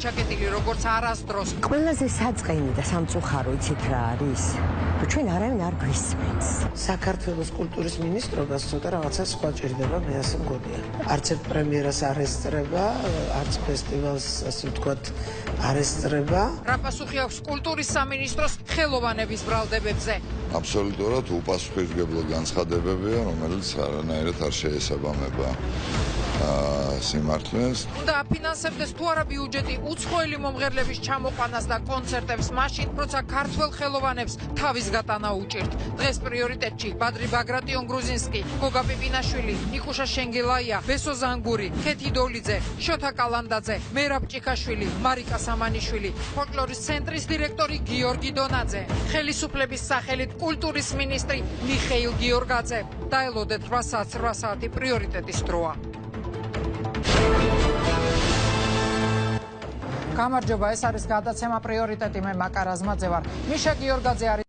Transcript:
ჩაკეტილი როგორც არასდროს. ყველაზე საწყენი და სამწუხარო იცით რა არის? ჩვენ არავინ არ გვისმენს. საქართველოს კულტურის მინისტრობას ცოტა რაღაცა სხვა ჭირდება, მე ასე მგონია. არც ერთ პრემიერას არ ესწრება, არც ფესტივალს ასე ვთქვათ არ ესწრება. რა პასუხი აქვს კულტურის სამინისტროს ხელოვანების ბრალდებებზე? აბსოლუტურად უპასუხისმგებლო განცხადებებია, რომელიც არანაირად არ შეესაბამება სიმართლეს. უნდა აფინანსებდეს თუ არა ბიუჯეტი უცხოელი მომღერლების ჩამოყვანას და კონცერტებს მაშინ, როცა ქართველ ხელოვანებს თავის გატანა უჭირთ. დღეს პრიორიტეტში ბადრი ბაგრატიონ გრუზინსკი, გოგა პიპინაშვილი, ნიკუშა შენგელაია, ბესო ზანგური, ქეთი დოლიძე, შოთა კალანდაძე, მერაბ ჭიქაშვილი, მარიკა სამანიშვილი, ფოლკლორის ცენტრის დირექტორი გიორგი დონაძე, ხელისუფლების სახელით კულტურის მინისტრი მიხეილ გიორგაძე. დაელოდეთ 8 საათი პრიორიტეტის დროა. გამარჯობა, ეს არის გადაცემა პრიორიტეტი, მე მაკარაზმაძე ვარ. მიშა გიორგაძე არის